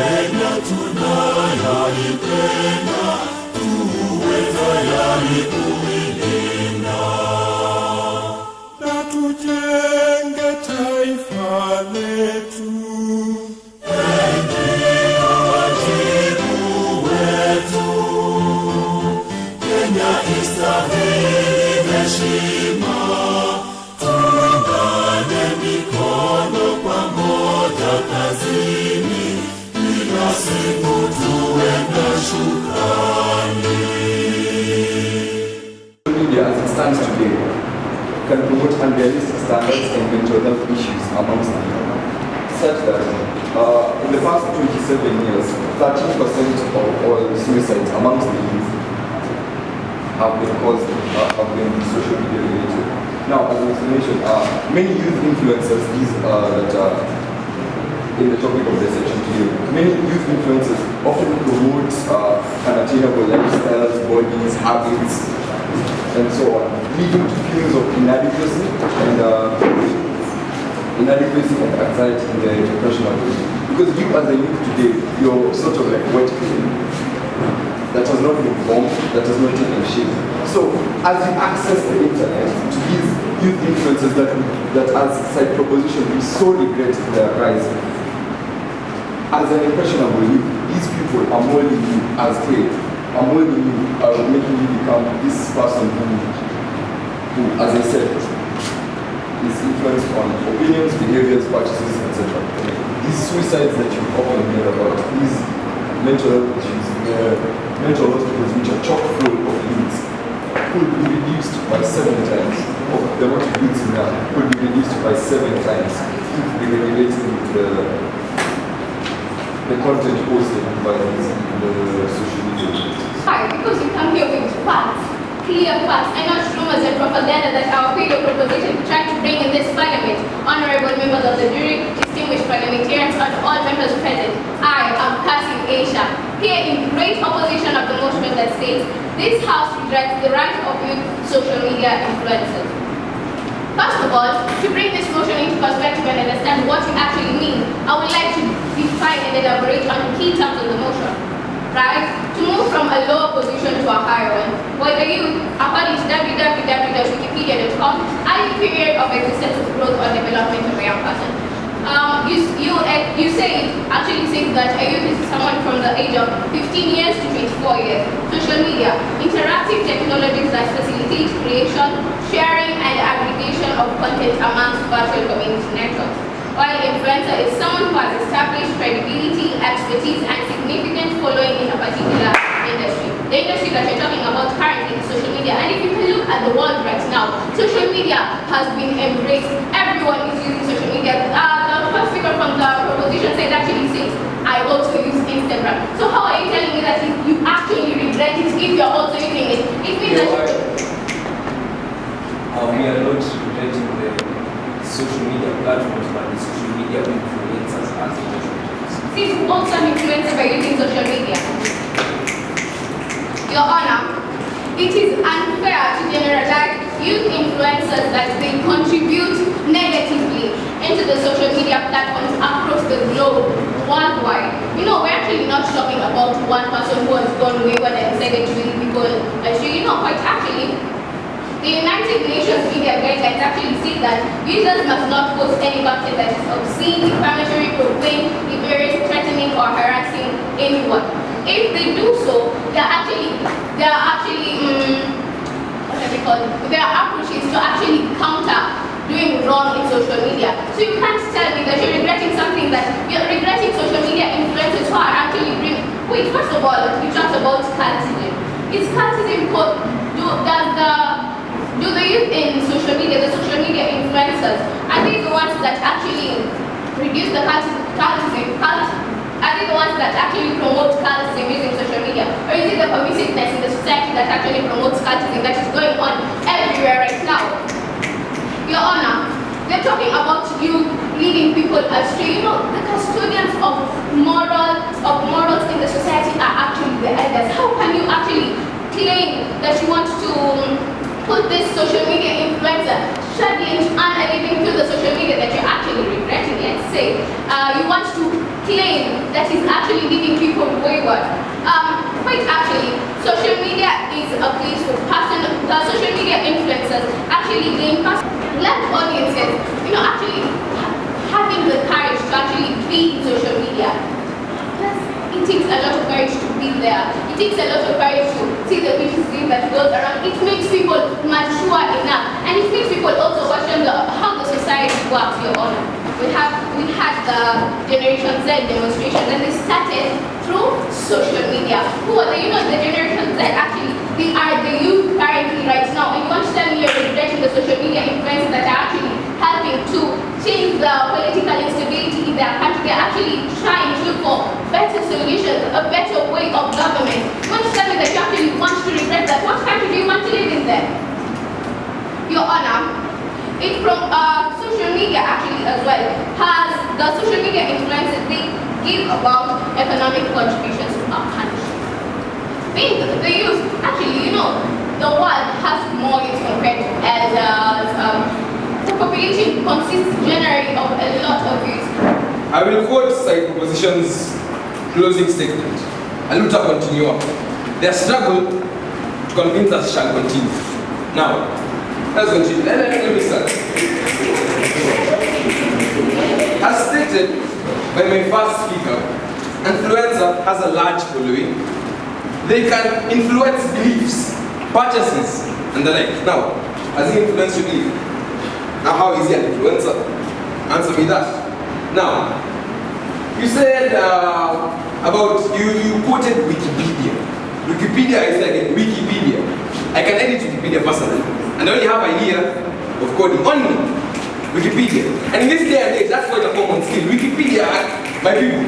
Kenya tunayoipenda, tuwe tayari kuilinda. Na tujenge taifa letu. Ndio wajibu wetu. Kenya istahili heshima. Tuungane mikono pamoja kazini, kila siku tuwe na shukrani. Media as it stands today can promote unrealistic standards and mental health issues amongst the youth, such that in the past 27 years, 13% of all suicides amongst the youth have been social media related. Now, as an explanation, many youth influencers, these that are in the topic of the session today, many youth influencers often promote unattainable lifestyles, bodies, habits, and so on, leading to feelings of inadequacy and anxiety in their professional life. Because you as a youth today, you're sort of like wet clay that has not been formed, that has not taken shape. So as you access the internet to these youth influencers that as side proposition we so regret their rise, as an impressionable youth, these people are molding you as clay, are molding you, making you become this person who, as I said, is influenced on opinions, behaviors, purchases, etc. These suicides that you often hear about, these mental health issues, mental hospitals which are chock full of youths, could be reduced by 7 times. The amount of youths in there could be reduced by 7 times if we regulate the content posted by the social media. Why? Because you come here with facts, clear facts, and not rumors and propaganda that our failed proposition tried to bring in this parliament. Honorable members of the jury, distinguished parliamentarians, and all members present, I am Kasim Aisha, here in great opposition of the motion that states, this House regrets the rise of youth social media influencers. First of all, to bring this motion into perspective and understand what it actually means, I would like to define and elaborate on the key terms of the motion. Right? To move from a lower position to a higher one. While the youth, according to www.wikipedia.com, are a period of existence of growth or development of a young person. You say it actually says that a youth is someone from the age of 15 years to 24 years. Social media, interactive technologies that facilitate creation, sharing, and aggregation of content amongst virtual community networks. While influencer is someone who has established credibility, expertise, and significant following in a particular industry. The industry that you're talking about currently is social media. And if you can look at the world right now, social media has been embraced. Everyone is using social media. The first speaker from the proposition said actually says, I also use Instagram. So how are you telling me that you actually regret it if you're also using it? It means that we are not regretting the social media platforms, but the social media influencers as the since also an influencer by using social media. Your Honor, it is unfair to generalize youth influencers that they contribute negatively into the social media platforms across the globe, worldwide. You know, we're actually not talking about one person who has gone wayward and decided to lead people astray. You know, quite actually, the United Nations media guidelines actually say that users must not post any content that is obscene, defamatory, profane, injurious, threatening, or harassing anyone. If they do so, there are approaches to actually counter doing wrong in social media. So you can't tell me that you're regretting something that you're regretting social media influencers who are actually bringing. Wait, first of all, you talked about cultism. Is cultism do the youth in social media, the social media influencers, are they the ones that actually reduce the cultism? Are they the ones that actually promote cultism using social media? Or is it the permissiveness in the society that actually promotes cultism that is going on everywhere right now? Your Honor, we're talking about you leading people astray. You know, the custodians of morals in the society are actually the elders. How can you actually claim that you want to put this social media influencer struggling to earn a living through the social media that you're actually regretting, let's say, you want to claim that he's actually it takes a lot of courage to be there. It takes a lot of courage to see the criticism that goes around. It makes people mature enough, and it makes people also question how the society works, Your Honor. We had the Generation Z demonstration, and they started through social media. Who are they? You know, the Generation Z actually, they are the youth currently right now. And you want to tell me you're regretting the social media influences that are actually helping to change the political instability in their country. They're actually trying to look for better solutions, a better way of government. You want to tell me that you actually want to regret that? What country do you want to live in then? Your Honor, it from social media actually as well has the social media influences they give about economic contributions to our country. Being the youth, actually, you know, the world has more youth compared to elders. The population consists generally of a lot of youth. I will quote side proposition's closing statement. Aluta continue. Their struggle to convince us shall continue. Now, let's continue. Let me start. As stated by my first speaker, influencer has a large following. They can influence beliefs, purchases, and the like. Now, as he influenced your belief, now how is he an influencer? Answer me that. Now, you said about, you quoted Wikipedia. Wikipedia is like a Wikipedia. I can edit Wikipedia personally, and I only have an idea of coding only Wikipedia. And in this day and age, that's quite a common skill. Wikipedia, my people,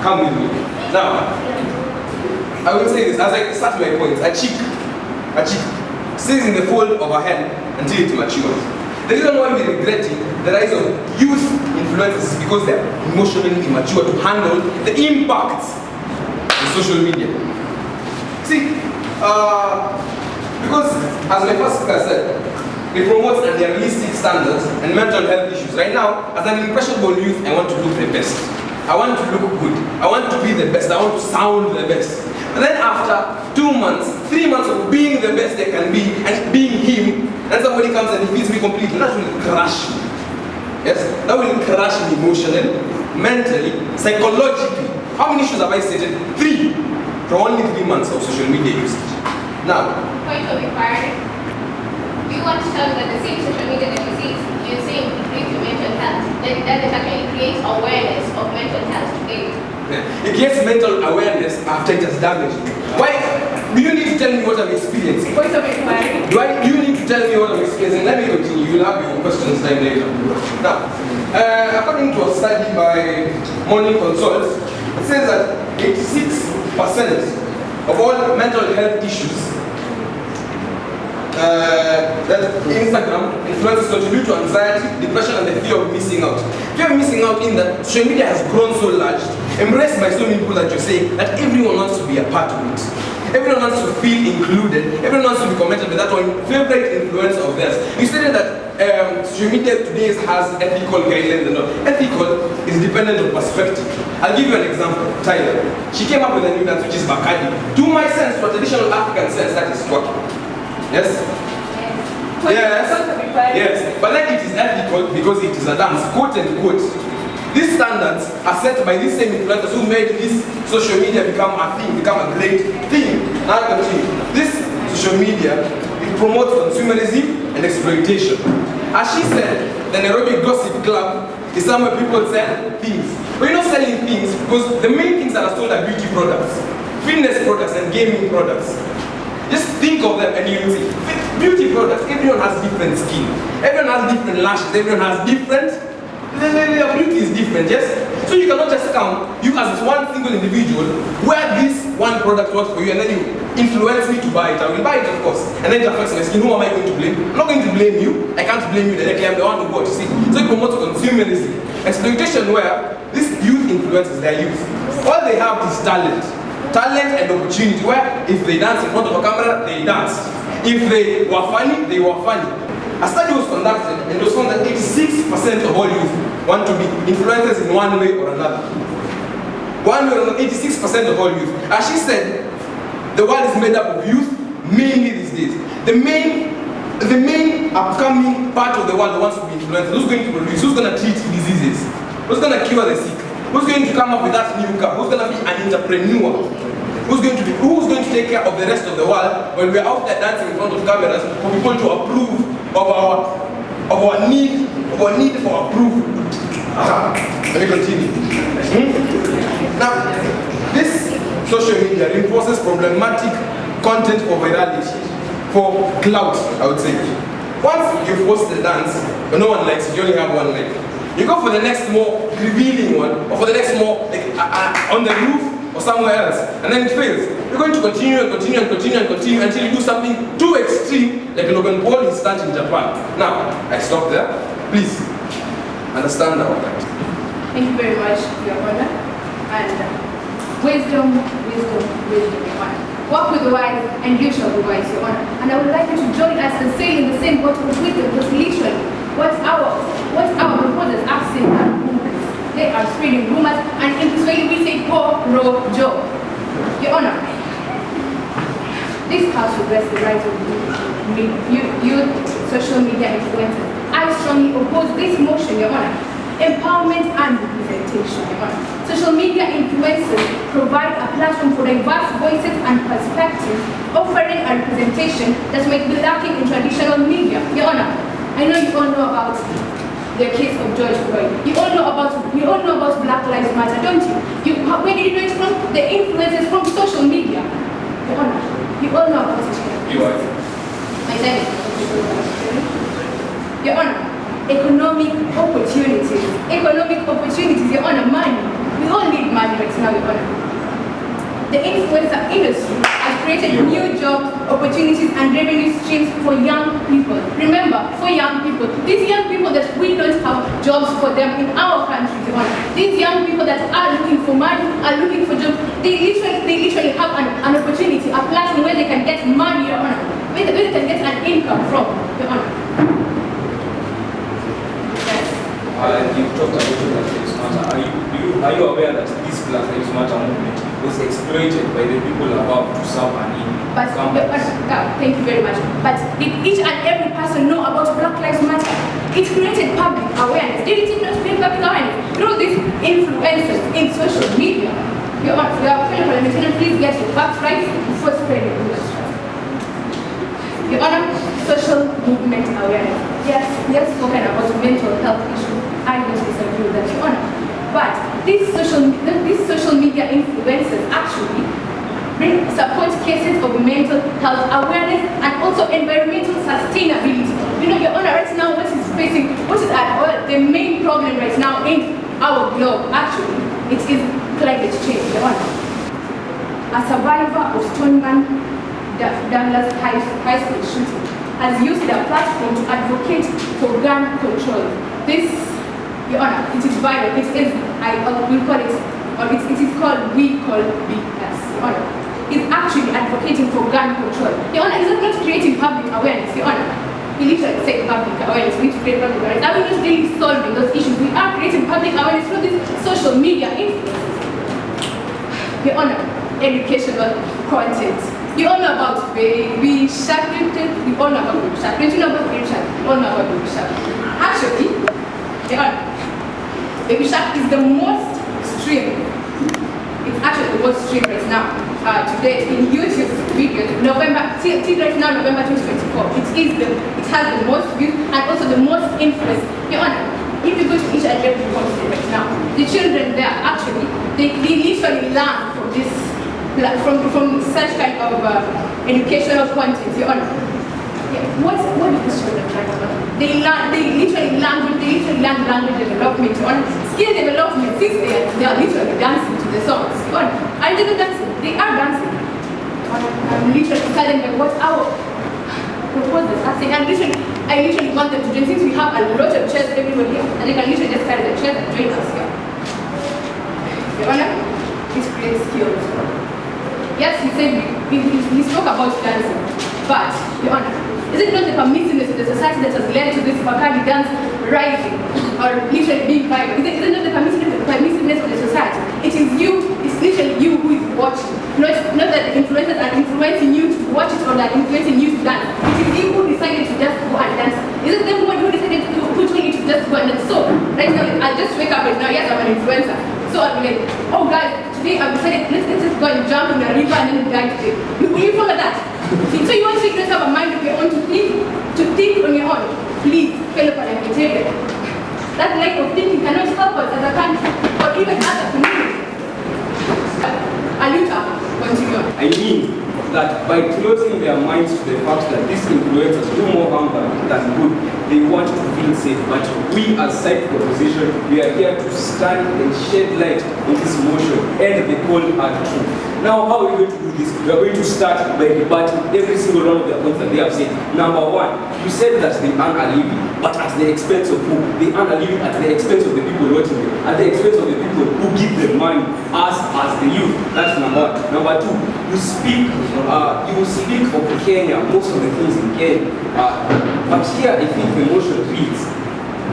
come with me. Now, I will say this as I start my points. A chick stays in the fold of her hand until it matures. The reason why we're regretting the rise of youth influencers is because they're emotionally immature to handle the impacts of social media. See, because as my first speaker said, it promotes unrealistic standards and mental health issues. Right now, as an impressionable youth, I want to look the best. I want to look good. I want to be the best. I want to sound the best. And then after 2 months, 3 months of being the best they can be and being him, and somebody comes and he feeds me completely, that will crush me. Yes? That will crush me emotionally, mentally, psychologically. How many issues have I stated? 3 for only 3 months of social media usage. Now, Point of inquiry. Do you want to tell me that the same social media that you're saying creates mental health, that it actually creates awareness of mental health today? It creates mental awareness after it has damaged me. Why? Do you need to tell me what I'm experiencing? Point of inquiry. You need to tell me what I'm experiencing? Let me continue. You'll have your questions time later. Now, according to a study by Morning Consult, it says that 86% of all mental health issues that Instagram influencers contribute to anxiety, depression, and the fear of missing out. Fear of missing out in that social media has grown so large, embraced by so many people that you're saying that everyone wants to be a part of it. Everyone wants to feel included. Everyone wants to be commented with that one favorite influence of theirs. You stated that social media today has ethical guidelines and all. Ethical is dependent on perspective. I'll give you an example. Tyler. She came up with a new dance which is Bakadi. To my sense, to a traditional African sense, that is twerking. Yes? Yes. Yes. But then it is ethical because it is a dance, quote and quote. These standards are set by these same influencers who made this social media become a thing, become a great thing. Now I continue. This social media, it promotes consumerism and exploitation. As she said, the Nairobi Gossip Club is somewhere people sell things. But you're not selling things because the main things that are sold are beauty products, fitness products, and gaming products. Just think of them and you'll see. Beauty products, everyone has different skin. Everyone has different lashes, everyone has different, beauty is different, yes? So you cannot just come, you as one single individual, wear this one product works for you and then you influence me to buy it. I will buy it of course. And then it affects my skin. Who am I going to blame? I'm not going to blame you. I can't blame you directly, I'm the one who bought it, see? So it promotes consumerism. Exploitation where these youth influences their youth. All they have is talent. Talent and opportunity where if they dance in front of a camera, they dance. If they were funny, they were funny. A study was conducted and it was found that 86% of all youth want to be influencers in one way or another. 86% of all youth. As she said, the world is made up of youth mainly these days. The main upcoming part of the world that wants to be influenced, who's going to produce, who's going to treat diseases, who's going to cure the sick. Who's going to come up with that new car? Who's going to be an entrepreneur? Who's going to take care of the rest of the world when we're out there dancing in front of cameras for people to approve of our need for approval? Let me continue. Now, this social media reinforces problematic content for virality, for clout, I would say. Once you post the dance, but no one likes it, you only have one like. You go for the next more revealing one, or for the next more like, on the roof or somewhere else, and then it fails. You're going to continue and continue and continue and continue until you do something too extreme, like Logan Paul is stunt in Japan. Now, I stop there. Please understand our point. Thank you very much, Your Honor. And wisdom, Your Honor. Walk with the wise, and you shall be wise, Your Honor. And I would like you to join us and sail in the same boat with wisdom, because literally, what our proposers are saying are rumors. They are spreading rumors, and in Kiswahili we say porojo. Your Honor, this house will bless the rise of youth, social media influencers. I strongly oppose this motion, Your Honor. Empowerment and representation, Your Honor. Social media influencers provide a platform for diverse voices and perspectives, offering a representation that might be lacking in traditional media. Your Honor, I know you all know about the case of George Floyd. You all know about Black Lives Matter, don't you? Where did you know it from? The influences from social media. Your Honor, you all know about it. You are. I said, Your Honor, economic opportunities, Your Honor, money. We all need money right now, Your Honor. The influencer industry has created new job opportunities and revenue streams for young people. Remember, for young people, these young people that we don't have jobs for them in our country, Your Honor. These young people that are looking for money, are looking for jobs, they literally have an opportunity, a platform where they can get money, Your Honor, where they can get an income from, Your Honor. You talked about Black Lives Matter. Are you aware that this Black Lives Matter movement was exploited by the people above to serve an end? Thank you very much. But did each and every person know about Black Lives Matter? It created public awareness. Did it not create public awareness? Through these influencers in social media. Your fellow parliamentarian, please get your facts right before spreading rumors. Your Honor, social movement awareness. Yes, we have spoken about mental health issues. I don't disagree with that, Your Honor. But these social media influencers actually support cases of mental health awareness and also environmental sustainability. You know, Your Honor, right now what is the main problem right now in our globe, actually, it is climate change, Your Honor. A survivor of Stoneman Douglas High School shooting has used their platform to advocate for gun control. This, Your Honor, it is viral. It is, we'll call it, or it is called We Call BS, Your Honor. He's actually advocating for gun control. Your Honor, he's not creating public awareness, Your Honor. He literally said public awareness. We need to create public awareness. Are we not really solving those issues? We are creating public awareness through these social media influences. Your Honor, educational content. You all know about Baby Shark. We all know about Baby Shark. Don't you know about Baby Shark? You all know about Baby Shark. Actually, Baby Shark is the most streamed. It's actually the most streamed right now. Today in YouTube videos, November 2024. It has the most views and also the most influence. Your Honor, if you go to each and every country right now, the children there actually they literally learn from this. From such kind of educational content, Your Honor. Yeah. What do these children learn about? They literally learn language development, Your Honor. Skill development, since they are literally dancing to the songs, Your Honor. Are they not dancing? They are dancing. I'm literally telling them what our proposals are saying. And I literally want them to join, since we have a lot of chairs everywhere here, and they can literally just carry the chairs and join us here. Your Honor, this creates skills. Yes, he said he spoke about dancing, but, Your Honor, is it not the permissiveness of the society that has led to this Bakari dance rising or literally being viral? Is it not the permissiveness of the society? It is you, it's literally you who is watching. Not that the influencers are influencing you to watch it or that influencing you to dance. It is you who decided to just go and dance. Is it them who decided to put you to just go and dance? So, right now, I just wake up right now, yes, I'm an influencer. So I'll be like, oh guys, today I've decided let's just go and jump in the river and then die today. Will you follow that? So you want to have a mind of your own to think on your own. Please, fellow parliamentarians. That lack of thinking cannot help us as a country or even as a community. Aluta, continue. I mean that by closing their minds to the fact that these influencers do more harm than good, they want to feel safe. But we as side proposition, we are here to stand and shed light on this motion and the cold hard truth. Now, how are we going to do this? We are going to start by debating every single one of the points that they have said. Number one, you said that they earn a living, but at the expense of who? They earn a living at the expense of the people watching them, at the expense of the people who give them money, us as the youth. That's number one. Number two, you speak of Kenya, most of the things in Kenya. But here, I think the motion reads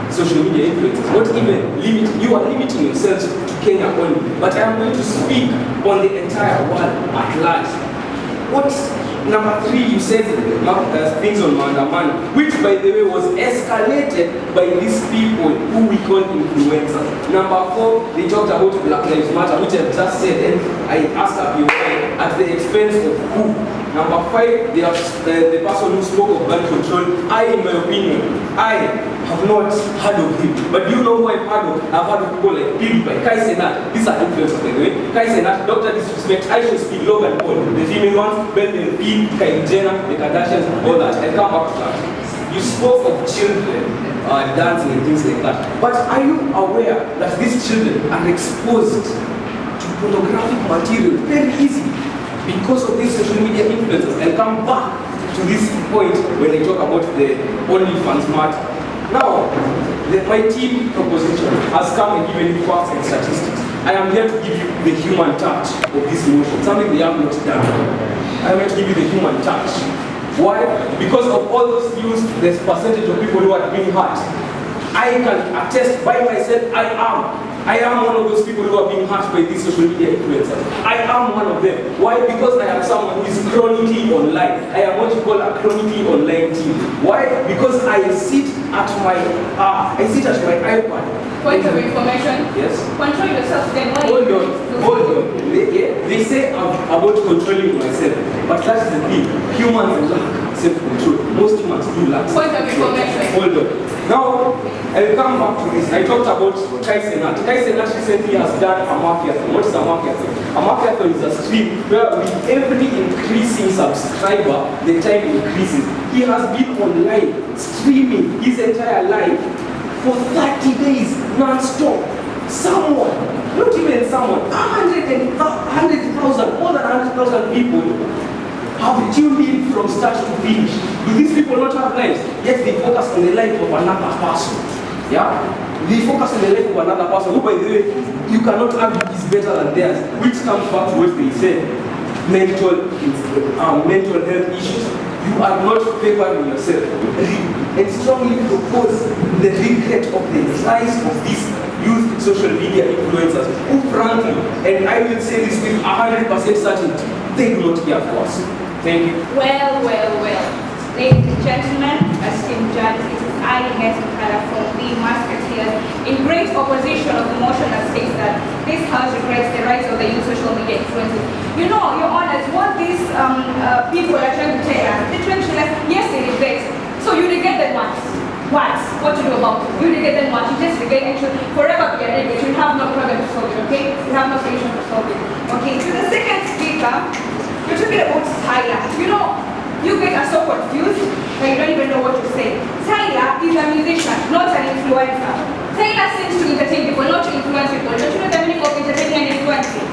social media influencers, not even you are limiting yourselves to Kenya only, but I am going to speak on the entire world at large. Number three, you said things on Mandamani, which by the way was escalated by these people who we call influencers. Number four, they talked about Black Lives Matter, which I've just said, and I asked you why, at the expense of who? Number five, the person who spoke of gun control. In my opinion, I have not heard of him. But do you know who I've heard of? I've heard of people like PewDiePie, Kai Senat. These are influencers, by the way. Kai Senat, Dr. Disrespect, I should speak, Logan Paul, the female ones, Ben Delphine, Kylie Jenner, the Kardashians, all that. I'll come back to that. You spoke of children dancing and things like that. But are you aware that these children are exposed to pornographic material very easily because of these social media influencers? I'll come back to this point when I talk about the OnlyFans matter. Now, my team proposition has come and given you facts and statistics. I am here to give you the human touch of this motion, something they have not done. I am here to give you the human touch. Why? Because of all those views, there's percentage of people who are being hurt. I can attest by myself, I am one of those people who are being hurt by these social media influencers. I am one of them. Why? Because I am someone who is chronically online. I am what you call a chronically online team. Why? Because I sit at my iPad. Point of information. Yes. Control yourself. Then Hold on. They say I'm about controlling myself, but that's the thing. Humans lack self-control. Most humans do lack. Point of information. Hold on. Now, I'll come back to this. I talked about Kai Senat. Kai Senat recently has done a mafiathon. What is a mafiathon? A mafiathon is a stream where with every increasing subscriber, the time increases. He has been online streaming his entire life for 30 days non-stop. Someone, not even someone, 100,000, more than 100,000 people have tuned in from start to finish. Do these people not have lives? Yet they focus on the life of another person. Yeah? They focus on the life of another person who, by the way, you cannot argue is better than theirs, which comes back to what they said, mental health issues. You are not favoring yourself. And strongly propose the regret of the rise of these youth social media influencers who frankly, and I will say this with 100% certainty, they do not care for us. Thank you. Well. Ladies and gentlemen, esteemed judges, it is I, Nettie Kala from the Musketeers, in great opposition of the motion that states that this House regrets the rise of the youth social media influencers. You know, Your Honors, what these people are trying to tell us, they're trying to tell us, yes, they regret. So you regret them once. What to do about it? You regret them once. You just regret and should forever be a regret. You have no problem to solve it, okay? You have no solution to solve it. Okay, to the second speaker, you're talking about Tyler. You know, you guys are so confused that you don't even know what to say. Tyler is a musician, not an influencer. Tyler seems to entertain people, not to influence people. Don't you know the meaning of entertaining and influencing?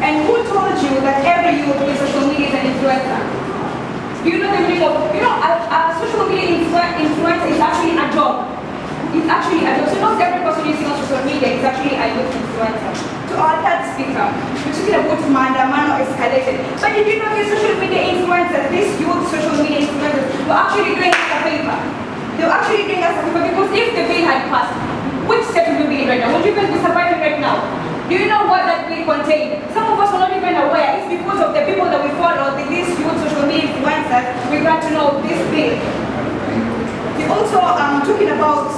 And who told you that every youth in social media is an influencer? Do you know the meaning of, a social media influencer is actually a job. It's actually a job. So not every person using on social media is actually a youth influencer. To our third speaker, we're talking about Mandamano escalated. But did you know these social media influencers, these youth social media influencers, were actually doing us a favor? They were actually doing us a favor because if the bill had passed, which step would you be in right now? Would you guys be surviving right now? Do you know what that bill contained? Some of us were not even aware. It's because of the people that we follow, these youth social media influencers, we got to know this bill. We're also talking about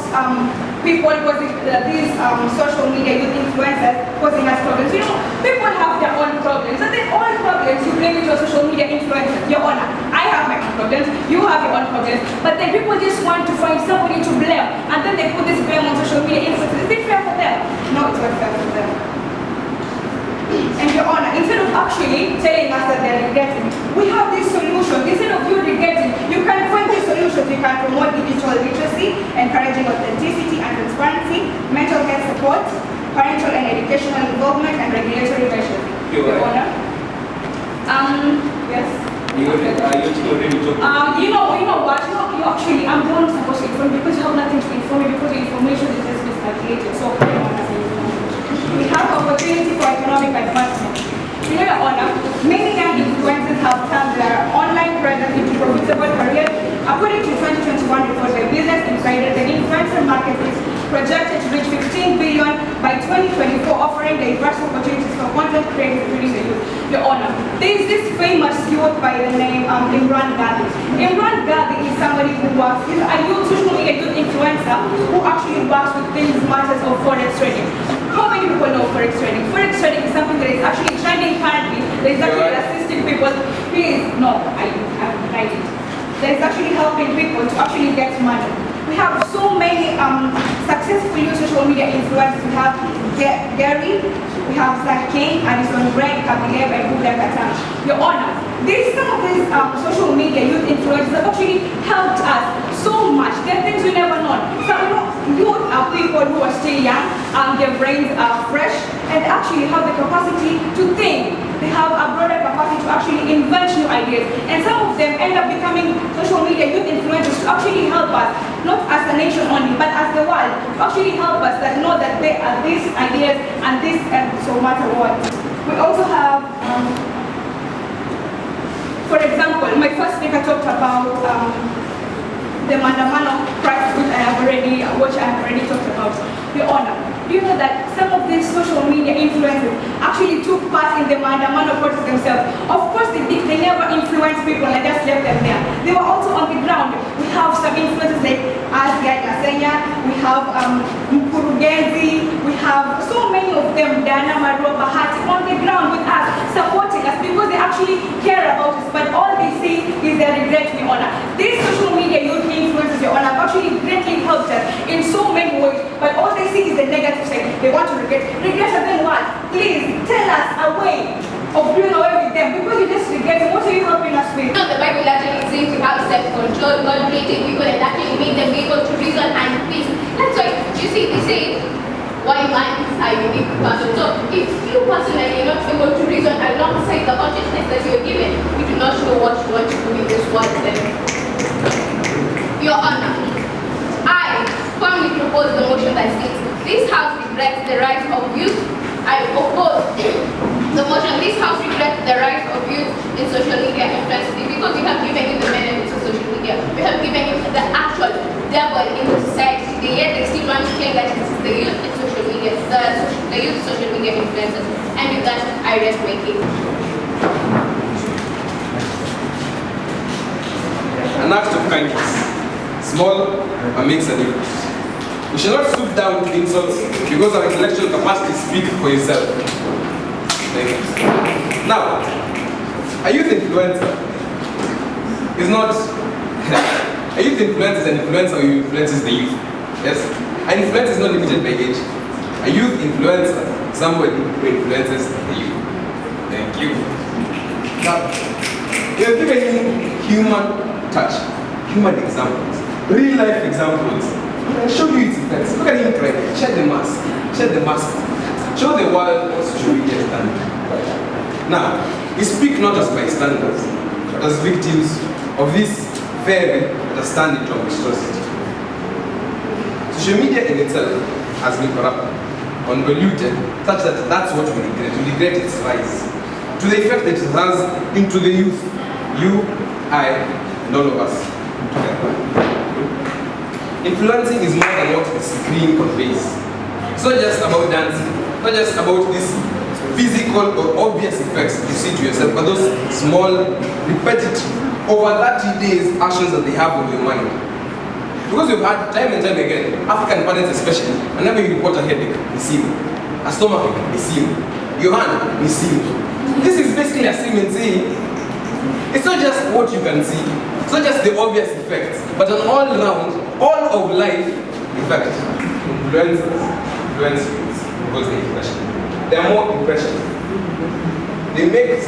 people causing these social media youth influencers causing us problems. You know, people have their own problems, and then all problems you blame it to social media influencers. Your Honor, I have my own problems, you have your own problems, but then people just want to find somebody to blame, and then they put this blame on social media influencers. Is it fair for them? No, it's not fair for them. And Your Honor, instead of actually telling us that they're regretting, we have this solution. Instead of you regretting, you can find these solutions. You can promote digital literacy, encouraging authenticity and transparency, mental health support, parental and educational involvement, and regulatory measures. Your Honor. Yes. You already talked. You know what? You actually, I'm the one who's supposed to inform you because you have nothing to inform me because your information is just miscalculated. So, we have opportunity for economic advancement. You know, Your Honor, many young influencers have turned their online presence into profitable careers. According to 2021 report by Business Insider, the influencer market is projected to reach 15 billion by 2024, offering diverse opportunities for content creators, including the youth. Your Honor, there is this famous youth by the name Imran Gadi. Imran Gadi is somebody who works, is a youth social media youth influencer who actually works with things matters of forex trading. How many people know forex trading? Forex trading is something that is actually trending currently. That is actually assisting people. Please, no, I've tried it. That is actually helping people to actually get money. We have so many successful new social media influencers. We have Gary, we have Zach King, Addison Greg, Kabilev, and Butere Katan. Your Honor, some of these social media youth influencers have actually helped us so much. There are things we never know. So, youth are people who are still young, their brains are fresh, and actually have the capacity to think. They have a broader capacity to actually invent new ideas. And some of them end up becoming social media youth influencers to actually help us, not as a nation only, but as the world, to actually help us that know that there are these ideas and this and so matter what. We also have, for example, my first speaker talked about the Mandamano crisis, which I have already talked about. Your Honor, do you know that some of these social media influencers actually took part in the Mandamano process themselves? Of course they did. They never influenced people and just left them there. They were also on the ground. We have some influencers like Asya Nasenya, we have Mkurugenzi, we have so many of them, Dana Maro Bahati, on the ground with us, supporting us because they actually care about us. But all they see is their regret, Your Honor. These social media youth influencers, Your Honor, have actually greatly helped us in so many ways. But all they see is the negative side. They want to regret. Regret and then what? Please tell us a way of doing away with them because you just regret. What are you helping us with? You know, the Bible actually says to have self-control. God created people and actually made them able to reason and peace. That's why you see, they say why man is a unique person. So if you personally are not able to reason alongside the consciousness that you are given, you do not know what you want to do in this world. Then, Your Honor, I firmly propose the motion that states this House regrets the rights of youth. I oppose the motion. This House regrets the rights of youth in social media influences because we have given you the benefits of social media. We have given you the actual devil in the society. Yet they still want to claim that it is the youth in social media, the youth social media influences. And with that, I rest my case. An act of kindness, small but makes a difference. We should not stoop down to insults because our intellectual capacity speaks for itself. Thank you. Now, a youth influencer is not a youth influencer is an influencer who influences the youth. Yes? An influencer is not limited by age. A youth influencer is somebody who influences the youth. Thank you. Now, we have given you human touch, human examples, real life examples. I show you its effects. Look at him cry. Shed the mask. Shed the mask. Show the world what social media is done. Now, we speak not as bystanders, but as victims of this very understanding of monstrosity. Social media in itself has been corrupted, convoluted, such that that's what we regret. We regret its rise. To the effect that it has into the youth, you, I, and all of us together. Influencing is more than what the screen conveys. It's not just about dancing, not just about these physical or obvious effects you see to yourself, but those small, repetitive, over 30 days actions that they have on your mind. Because we've had time and time again, African parents especially, whenever you report a headache, they see you. A stomachache, they see you. Your hand, they see you. This is basically a statement saying, it's not just what you can see, it's not just the obvious effects, but an all-round, all of life effect. Influence because the impression. They are more impression. They make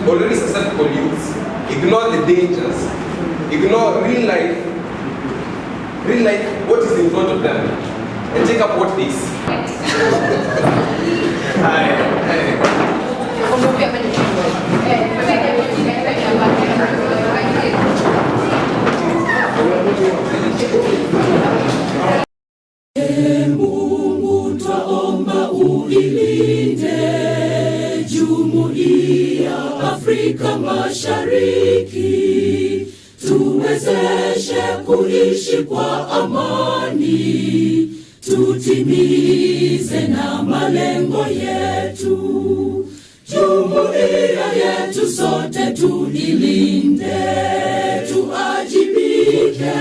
already susceptible youths ignore the dangers, ignore real life, what is in front of them, and take up what they see. Mungu twaomba uilinde Jumuiya Afrika Mashariki, tuwezeshe kuishi kwa amani, tutimize na malengo yetu. Jumuiya yetu sote tuilinde, tuajibike,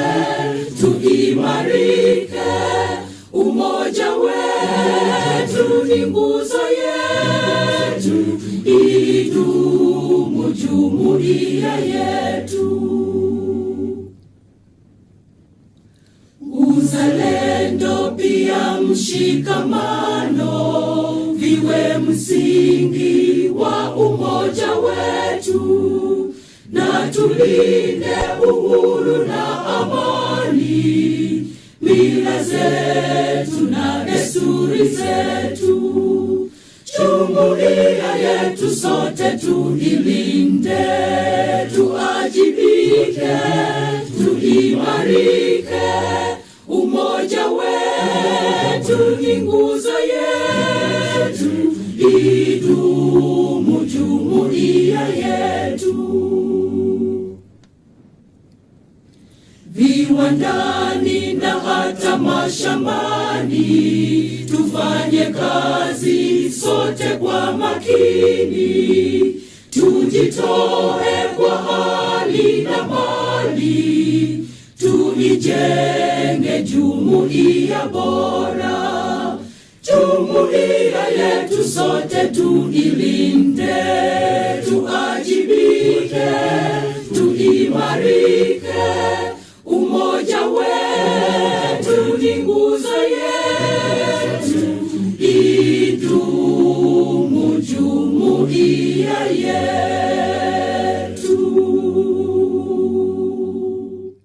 tuimarike. Umoja wetu ni nguzo yetu, idumu jumuiya yetu. Uzalendo pia mshikamano viwe msingi wa umoja wetu, na tulinde uhuru na amani, mila zetu na desturi zetu. Jumuiya yetu sote tuilinde, tuajibike, tuimarike. Umoja wetu ni nguzo yetu, idumu jumuiya yetu. Viwandani na hata mashambani, tufanye kazi sote kwa makini, tujitoe kwa hali na mali, tuijenge jumuiya bora. Jumuiya yetu sote tuilinde, tuajibike, tuimarike. Umoja wetu ni nguzo